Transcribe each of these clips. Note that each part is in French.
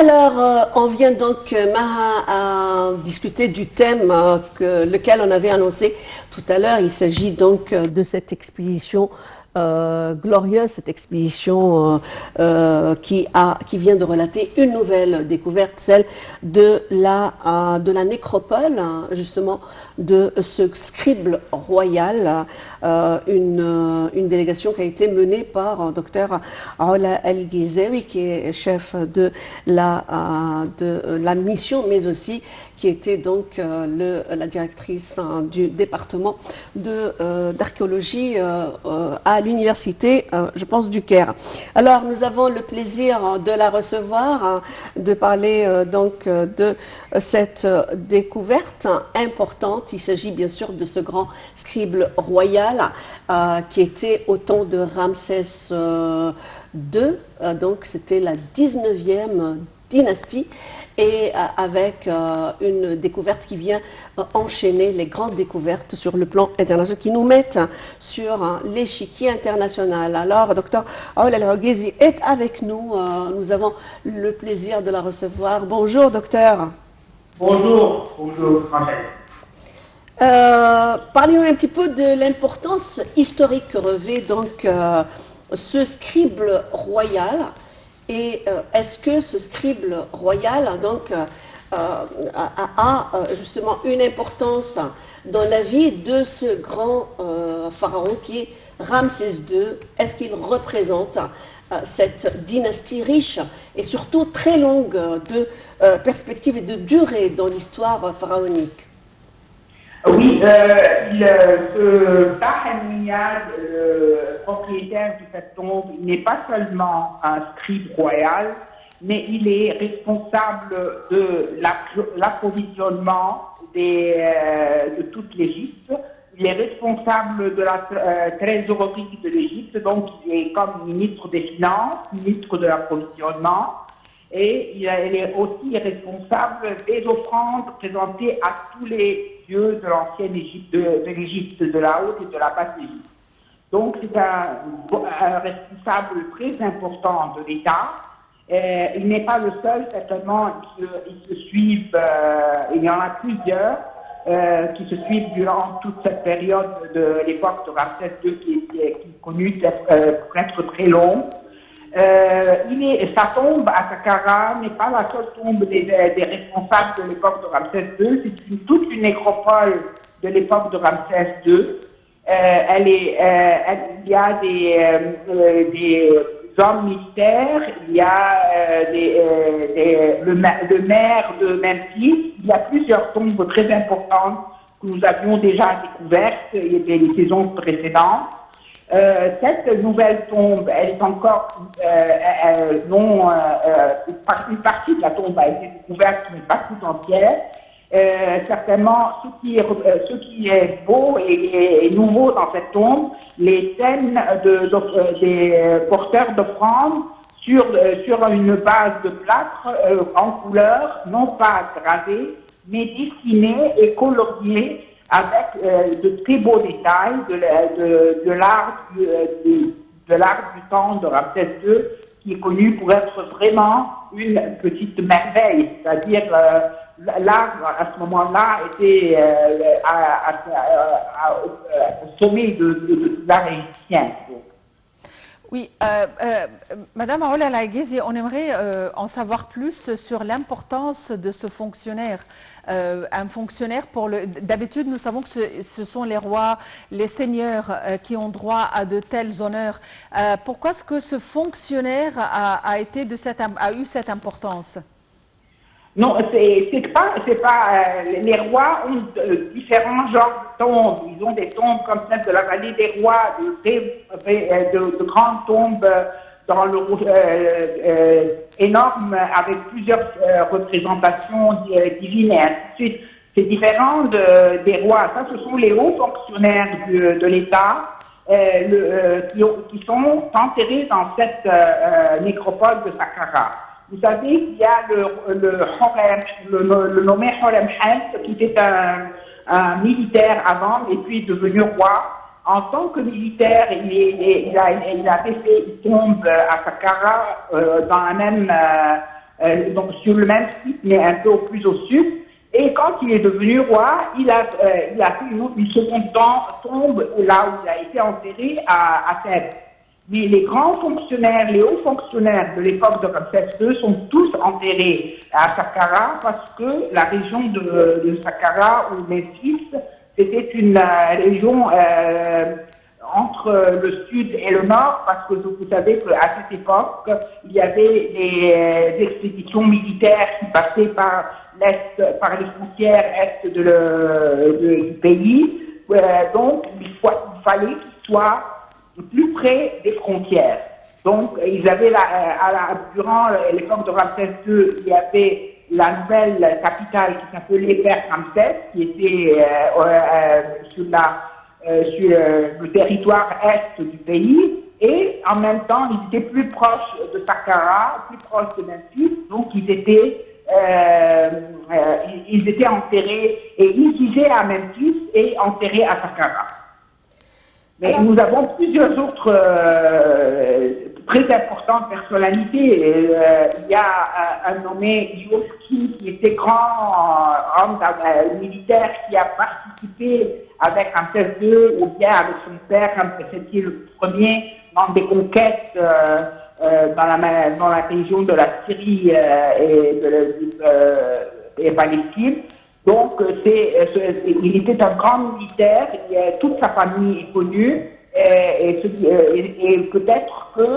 Alors, on vient donc, Maha, à discuter du thème lequel on avait annoncé tout à l'heure. Il s'agit donc de cette expédition glorieuse, cette expédition qui vient de relater une nouvelle découverte, celle de la nécropole, justement, de ce scribe royal, une délégation qui a été menée par Dr Aoula El-Ghizaoui, qui est chef de la mission, mais aussi qui était donc la directrice du département d'archéologie à l'université, je pense, du Caire. Alors, nous avons le plaisir de la recevoir, de parler donc de cette découverte importante. Il s'agit bien sûr de ce grand scribe royal qui était au temps de Ramsès II, donc c'était la 19e dynastie, et avec une découverte qui vient enchaîner les grandes découvertes sur le plan international, qui nous mettent sur l'échiquier international. Alors, Dr Aoula El-Ghizaoui est avec nous. Nous avons le plaisir de la recevoir. Bonjour, docteur. Bonjour, bonjour, parlez-nous un petit peu de l'importance historique que revêt donc ce scribe royal. Et est-ce que ce scribe royal donc, a justement une importance dans la vie de ce grand pharaon qui est Ramsès II? Est-ce qu'il représente cette dynastie riche et surtout très longue de perspective et de durée dans l'histoire pharaonique? Oui, ce Bahamiyad, propriétaire de cette tombe, il n'est pas seulement un scribe royal, mais il est responsable de l'approvisionnement de toute l'Égypte. Il est responsable de la trésorerie de l'Égypte, donc il est comme ministre des Finances, ministre de l'approvisionnement. Et il est aussi responsable des offrandes présentées à tous les dieux de l'ancienne Égypte, de l'Égypte, de la haute et de la basse Égypte. Donc c'est un responsable très important de l'État. Il n'est pas le seul, certainement, ils se suivent, il y en a plusieurs qui se suivent durant toute cette période de l'époque de Ramsès II qui est connue pour être très longue. Sa tombe à Saqqara n'est pas la seule tombe des responsables de l'époque de Ramsès II, c'est toute une nécropole de l'époque de Ramsès II. Il y a des hommes militaires, il y a le maire de Memphis, il y a plusieurs tombes très importantes que nous avions déjà découvertes les saisons précédentes. Cette nouvelle tombe, elle est encore une partie de la tombe a été découverte, mais pas tout entière. Certainement, ce qui est beau et nouveau dans cette tombe, les scènes des porteurs d'offrandes sur une base de plâtre en couleur, non pas gravée, mais dessinée et coloriée, avec de très beaux détails de l'art du temps de Ramsès II, qui est connu pour être vraiment une petite merveille. C'est-à-dire, l'art, à ce moment-là, était au sommet de l'art égyptien. Oui, Madame Aoula El-Ghizaoui, on aimerait en savoir plus sur l'importance de ce fonctionnaire. Un fonctionnaire, d'habitude, nous savons que ce sont les rois, les seigneurs qui ont droit à de tels honneurs. Pourquoi est-ce que ce fonctionnaire a eu cette importance? Non, c'est pas. Les rois ont différents genres de tombes. Ils ont des tombes comme celle de la vallée des rois, de grandes tombes énormes avec plusieurs représentations divines et ainsi de suite. C'est différent des rois. Ça, ce sont les hauts fonctionnaires de l'État qui sont enterrés dans cette nécropole de Saqqara. Vous savez qu'il y a le nommé Horem Hent, qui était un militaire avant et puis devenu roi. En tant que militaire, il a fait une tombe à Saqqara dans la même donc sur le même site, mais un peu plus au sud. Et quand il est devenu roi, il a fait une seconde tombe là où il a été enterré à Thèbes. Mais les grands fonctionnaires, les hauts fonctionnaires de l'époque de Ramsès II sont tous enterrés à Saqqara parce que la région de Saqqara ou Memphis, c'était une région entre le sud et le nord, parce que vous savez qu'à cette époque, il y avait des expéditions militaires qui passaient par l'est, par les frontières est du pays. Donc, il fallait qu'ils soient plus près des frontières. Donc, ils avaient durant l'époque de Ramsès II, il y avait la nouvelle capitale qui s'appelait Père Ramsès, qui était sur le territoire est du pays, et en même temps, ils étaient plus proches de Saqqara, plus proches de Memphis, donc ils étaient enterrés et incisés à Memphis et enterrés à Saqqara. Mais nous avons plusieurs autres très importantes personnalités. Il y a un nommé Yoski qui était grand homme militaire qui a participé avec Ramsès II ou bien avec son père, c'était le premier dans des conquêtes dans la région de la Syrie et Palestine. Donc, il était un grand militaire, toute sa famille est connue, et peut-être que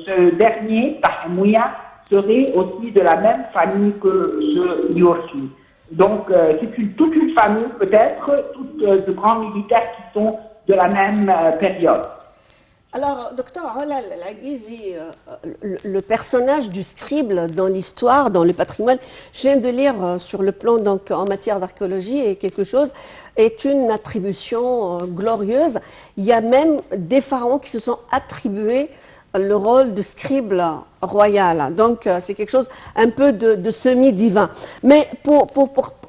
ce dernier, Tahemouya, serait aussi de la même famille que ce Yorki. Donc, c'est toute une famille, peut-être, de grands militaires qui sont de la même période. Alors, docteur Olal El-Aguizi, le personnage du scribe dans l'histoire, dans le patrimoine, je viens de lire sur le plan, donc en matière d'archéologie, et quelque chose est une attribution glorieuse. Il y a même des pharaons qui se sont attribués le rôle de scribe royal. Donc, c'est quelque chose un peu de semi-divin. Mais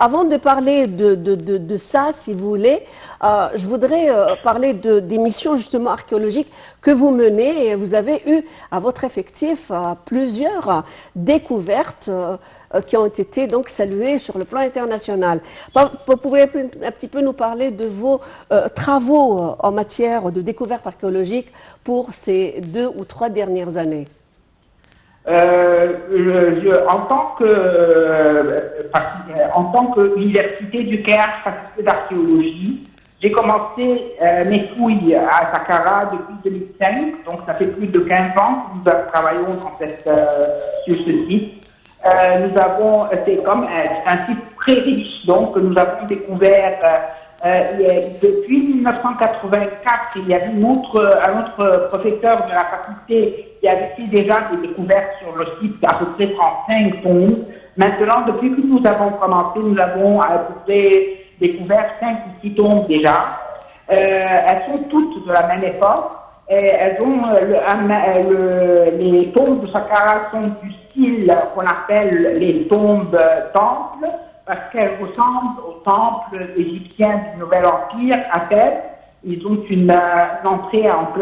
avant de parler de ça, si vous voulez, je voudrais parler des missions justement archéologiques que vous menez. Et vous avez eu à votre effectif plusieurs découvertes qui ont été donc saluées sur le plan international. Vous pouvez un petit peu nous parler de vos travaux en matière de découverte archéologique pour ces 2 ou 3 dernières années? En tant qu'université du Caire, faculté d'archéologie, j'ai commencé mes fouilles à Saqqara depuis 2005, donc ça fait plus de 15 ans que nous travaillons sur ce site. C'est comme un site très riche, donc nous avons découvert depuis 1984, il y avait un autre professeur de la faculté qui avait fait déjà des découvertes sur le site, à peu près 35 tombes. Maintenant, depuis que nous avons commencé, nous avons à peu près découvert 5 ou 6 tombes déjà. Elles sont toutes de la même époque. Elles ont les tombes de Saqqara sont du style qu'on appelle les tombes temples, parce qu'elles ressemblent aux temples égyptiens du Nouvel Empire à Thèbes. Ils ont une entrée en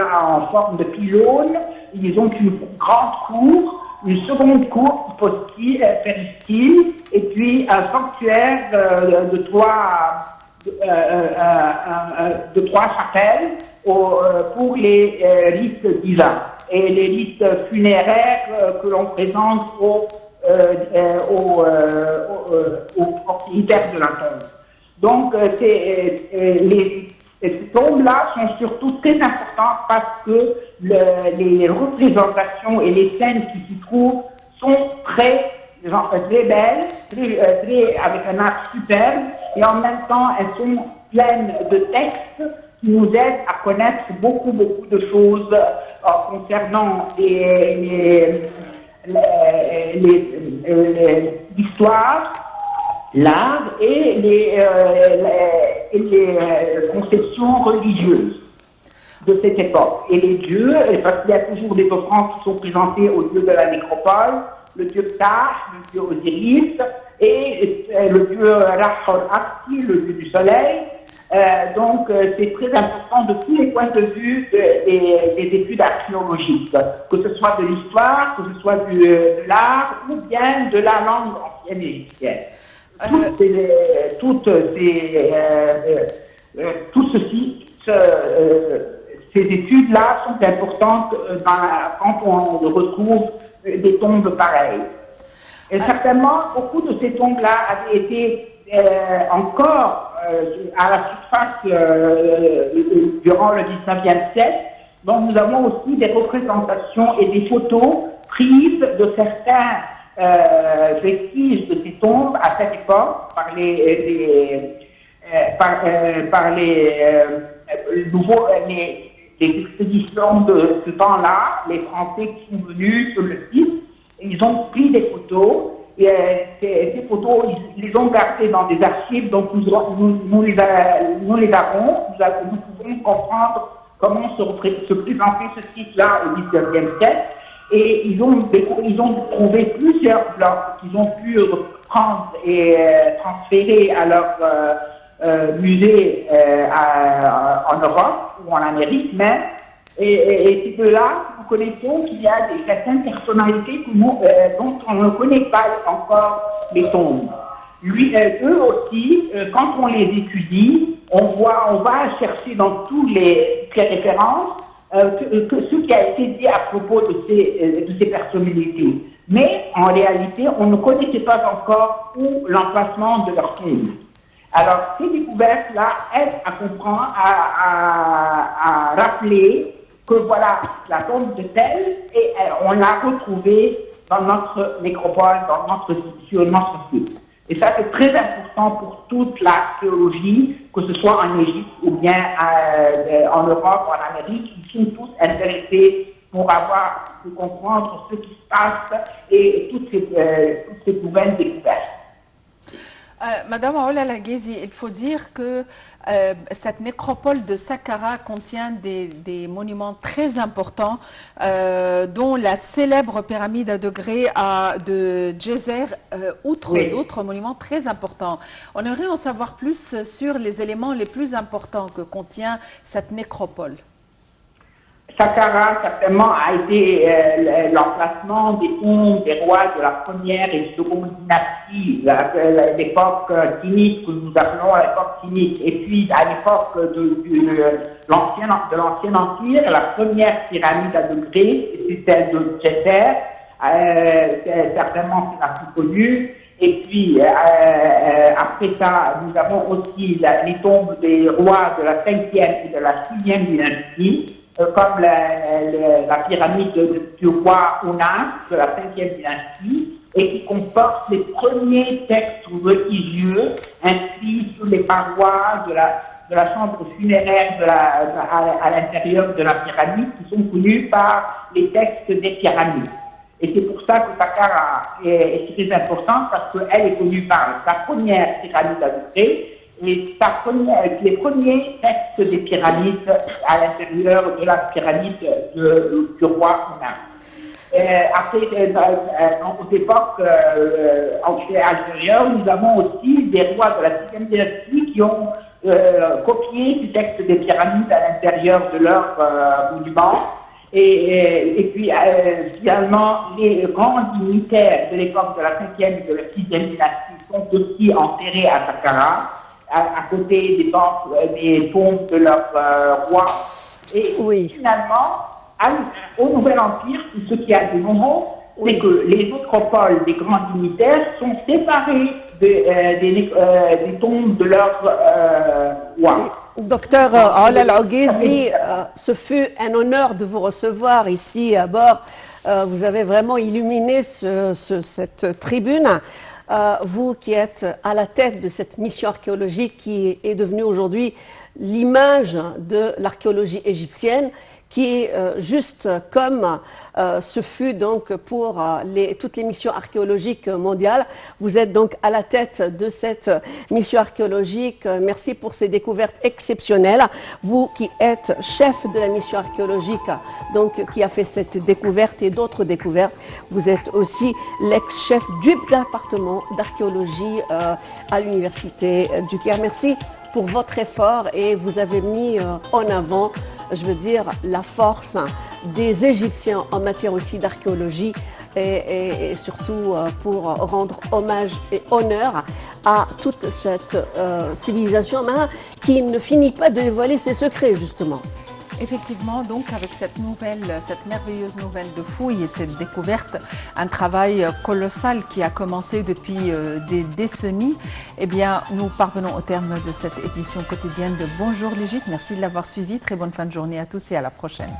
forme de pylône, ils ont une grande cour, une seconde cour péristyle, et puis un sanctuaire de 3 chapelles pour les rites divins et les rites funéraires que l'on présente aux propriétaires de la tombe. Donc, ces tombes-là sont surtout très importantes parce que les représentations et les scènes qui s'y trouvent sont très belles, avec un art superbe, et en même temps, elles sont pleines de textes qui nous aident à connaître beaucoup de choses concernant l'histoire, l'art et les conceptions religieuses de cette époque. Et les dieux, parce qu'il y a toujours des offrandes qui sont présentées au dieu de la nécropole, le dieu Ptah, le dieu Osiris, et le dieu Rahor Asti, le dieu du soleil. C'est très important de tous les points de vue des études archéologiques, que ce soit de l'histoire, que ce soit de l'art ou bien de la langue ancienne égyptienne. Ces études-là sont importantes quand on retrouve des tombes pareilles. Et certainement, beaucoup de ces tombes-là avaient été encore à la surface durant le 19e siècle. Donc nous avons aussi des représentations et des photos prises de certains vestiges de ces tombes à cette époque par les expéditions de ce temps-là, les Français qui sont venus sur le site, ils ont pris des photos et ces photos, ils les ont gardées dans des archives, donc nous les avons, nous pouvons comprendre comment se présentait ce site-là au XIXe siècle. Et ils ont trouvé plusieurs blocs qu'ils ont pu prendre et transférer à leur musée en Europe ou en Amérique même. Et c'est de là que nous connaissons qu'il y a certaines personnalités dont on ne connaît pas encore les tombes. Eux aussi, quand on les étudie, on va chercher dans toutes les références que ce qui a été dit à propos de ces personnalités. Mais en réalité, on ne connaissait pas encore où l'emplacement de leur tombe. Alors, ces découvertes-là aident à comprendre, à rappeler que voilà, la tombe de telle, et on l'a retrouvée dans notre nécropole, sur notre site. Et ça, c'est très important pour toute l'archéologie, que ce soit en Égypte ou bien en Europe ou en Amérique. Ils sont tous intéressés pour comprendre ce qui se passe et toutes ces nouvelles découvertes. Madame Aoula Laghezi, il faut dire que cette nécropole de Saqqara contient des monuments très importants, dont la célèbre pyramide à degrés de Djeser, outre d'autres monuments très importants. On aimerait en savoir plus sur les éléments les plus importants que contient cette nécropole. Saqqara, certainement, a été l'emplacement des tombes des rois de la première et seconde dynastie, l'époque Tinite, que nous appelons l'époque Tinite. Et puis, à l'époque de l'Ancien Empire, la première pyramide à degrés, c'est celle de Djeser, certainement c'est la plus connue. Et puis, après ça, nous avons aussi les tombes des rois de la 5e et de la 6e dynastie, comme la pyramide du roi Ounas de la 5e dynastie, et qui comporte les premiers textes religieux inscrits sur les parois de la chambre funéraire à l'intérieur de la pyramide, qui sont connus par les textes des pyramides. Et c'est pour ça que Saqqara est très importante, parce qu'elle est connue par sa première pyramide à degrés et les premiers textes des pyramides à l'intérieur de la pyramide du roi Ounas. Après, aux époques antérieures, nous avons aussi des rois de la 6e dynastie qui ont copié ces textes des pyramides à l'intérieur de leurs monuments. Et puis, finalement, les grands dignitaires de l'époque de la 5e et de la 6e dynastie sont aussi enterrés à Saqqara, à côté des tombes de leurs rois. Et finalement, au Nouvel Empire, ce qui a de nouveau, c'est que les nécropoles des grands dignitaires sont séparées des tombes de leurs rois. Docteur Aoula Laghezi, ce fut un honneur de vous recevoir ici à bord. Vous avez vraiment illuminé cette tribune. Vous qui êtes à la tête de cette mission archéologique qui est devenue aujourd'hui l'image de l'archéologie égyptienne, qui est juste comme ce fut donc pour toutes les missions archéologiques mondiales. Vous êtes donc à la tête de cette mission archéologique. Merci pour ces découvertes exceptionnelles. Vous qui êtes chef de la mission archéologique, donc qui a fait cette découverte et d'autres découvertes, vous êtes aussi l'ex-chef du département d'archéologie à l'université du Caire. Merci pour votre effort et vous avez mis en avant, je veux dire, la force des Égyptiens en matière aussi d'archéologie et surtout pour rendre hommage et honneur à toute cette civilisation qui ne finit pas de dévoiler ses secrets, justement. Effectivement, donc avec cette merveilleuse nouvelle de fouille et cette découverte, un travail colossal qui a commencé depuis des décennies, eh bien, nous parvenons au terme de cette édition quotidienne de Bonjour l'Égypte. Merci de l'avoir suivi. Très bonne fin de journée à tous et à la prochaine.